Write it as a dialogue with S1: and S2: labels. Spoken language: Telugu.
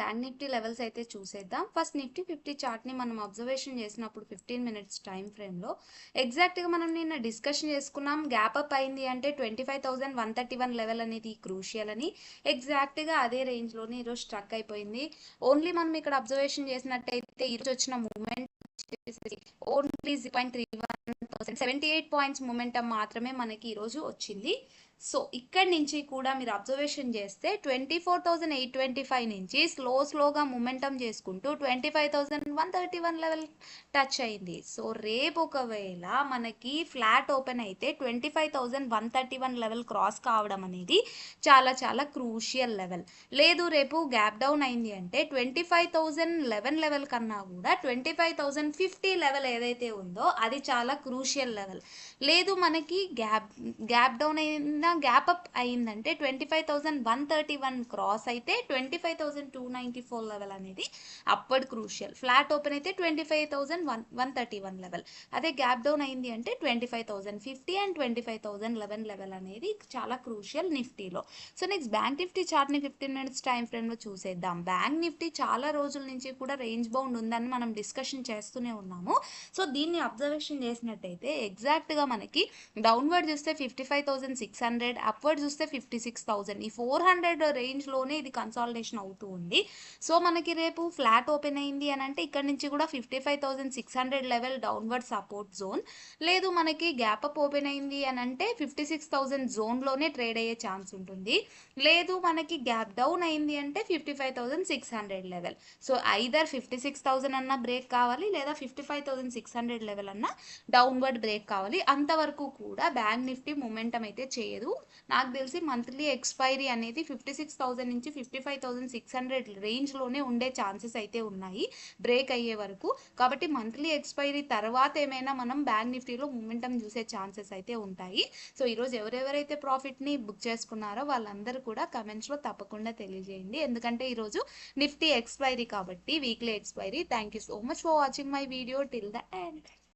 S1: బ్యాంక్ నిఫ్టీ లెవెల్స్ అయితే చూసేద్దాం. ఫస్ట్ నిఫ్టీ 50 చార్ట్ని మనం అబ్జర్వేషన్ చేసినప్పుడు 15 మినిట్స్ టైం ఫ్రేమ్లో ఎగ్జాక్ట్గా మనం నిన్న డిస్కషన్ చేసుకున్నాం. గ్యాప్ అప్ అయింది అంటే 25,131 లెవెల్ అనేది క్రూషియల్ అని. ఎగ్జాక్ట్గా అదే రేంజ్లోనే ఈరోజు స్ట్రక్ అయిపోయింది. ఓన్లీ మనం ఇక్కడ అబ్జర్వేషన్ చేసినట్టయితే ఈరోజు వచ్చిన మూమెంట్ ఓన్లీ 0.31%, 78 పాయింట్స్ మూమెంటం మాత్రమే మనకి ఈరోజు వచ్చింది. సో ఇక్కడి నుంచి కూడా మీరు అబ్జర్వేషన్ చేస్తే 24,825 నుంచి స్లోగా మూమెంటం చేసుకుంటూ 25,131 లెవెల్ టచ్ అయింది. సో రేపు ఒకవేళ మనకి ఫ్లాట్ ఓపెన్ అయితే 25,131 లెవెల్ క్రాస్ కావడం అనేది చాలా క్రూషియల్ లెవెల్. లేదు రేపు గ్యాప్ డౌన్ అయింది అంటే 25,011 లెవెల్ కన్నా కూడా 25,050 లెవెల్ ఏదైతే ఉందో అది చాలా క్రూషియల్ లెవెల్. లేదు మనకి గ్యాప్ డౌన్ అయిన గ్యాప్ అప్ అయిందంటే 25,131 క్రాస్ అయితే 25,294 లెవెల్ అనేది అప్వర్డ్ క్రూషియల్. ఫ్లాట్ ఓపెన్ అయితే 25,131 లెవెల్. అదే గ్యాప్ డౌన్ అయింది అంటే 25,050 అండ్ 25,011 లెవెల్ అనేది చాలా క్రూషియల్ నిఫ్టీలో. సో నెక్స్ట్ బ్యాంక్ నిఫ్టీ చార్ట్ని 15 మినిట్స్ టైం ఫ్రేమ్లో చూసేద్దాం. బ్యాంక్ నిఫ్టీ చాలా రోజుల నుంచి కూడా రేంజ్ బౌండ్ ఉందని మనం డిస్కషన్ చేస్తూనే ఉన్నాము. సో దీన్ని అబ్జర్వేషన్ చేసినట్టయితే ఎగ్జాక్ట్గా మనకి డౌన్వర్డ్ చూస్తే 55,600, అప్వర్డ్ చూస్తే 56,000. ఈ 400 రేంజ్లోనే ఇది కన్సాలిడేషన్ అవుతూ ఉంది. సో మనకి రేపు ఫ్లాట్ ఓపెన్ అయింది అని అంటే ఇక్కడ నుంచి కూడా 55,600 లెవెల్ డౌన్వర్డ్ సపోర్ట్ జోన్. లేదు మనకి గ్యాప్ అప్ ఓపెన్ అయింది అని అంటే 56,000 జోన్లోనే ట్రేడ్ అయ్యే ఛాన్స్ ఉంటుంది. లేదు మనకి గ్యాప్ డౌన్ అయింది అంటే 55,600 లెవెల్. సో ఐదర్ 56,000 అన్న బ్రేక్ కావాలి లేదా 55,600 లెవెల్ అన్న డౌన్వర్డ్ బ్రేక్ కావాలి. అంతవరకు కూడా బ్యాంక్ నిఫ్టీ మూమెంటం అయితే చేయదు. నాకు తెలిసి మంత్లీ ఎక్స్పైరీ అనేది 56,000 నుంచి 55,600 రేంజ్లోనే ఉండే ఛాన్సెస్ అయితే ఉన్నాయి బ్రేక్ అయ్యే వరకు. కాబట్టి మంత్లీ ఎక్స్పైరీ తర్వాత ఏమైనా మనం బ్యాంక్ నిఫ్టీలో మూమెంటం చూసే ఛాన్సెస్ అయితే ఉంటాయి. సో ఈరోజు ఎవరెవరైతే ప్రాఫిట్ని బుక్ చేసుకున్నారో వాళ్ళందరూ కూడా కమెంట్స్లో తప్పకుండా తెలియజేయండి. ఎందుకంటే ఈరోజు నిఫ్టీ ఎక్స్పైరీ కాబట్టి weekly expiry. Thank you so much for watching my video till the end.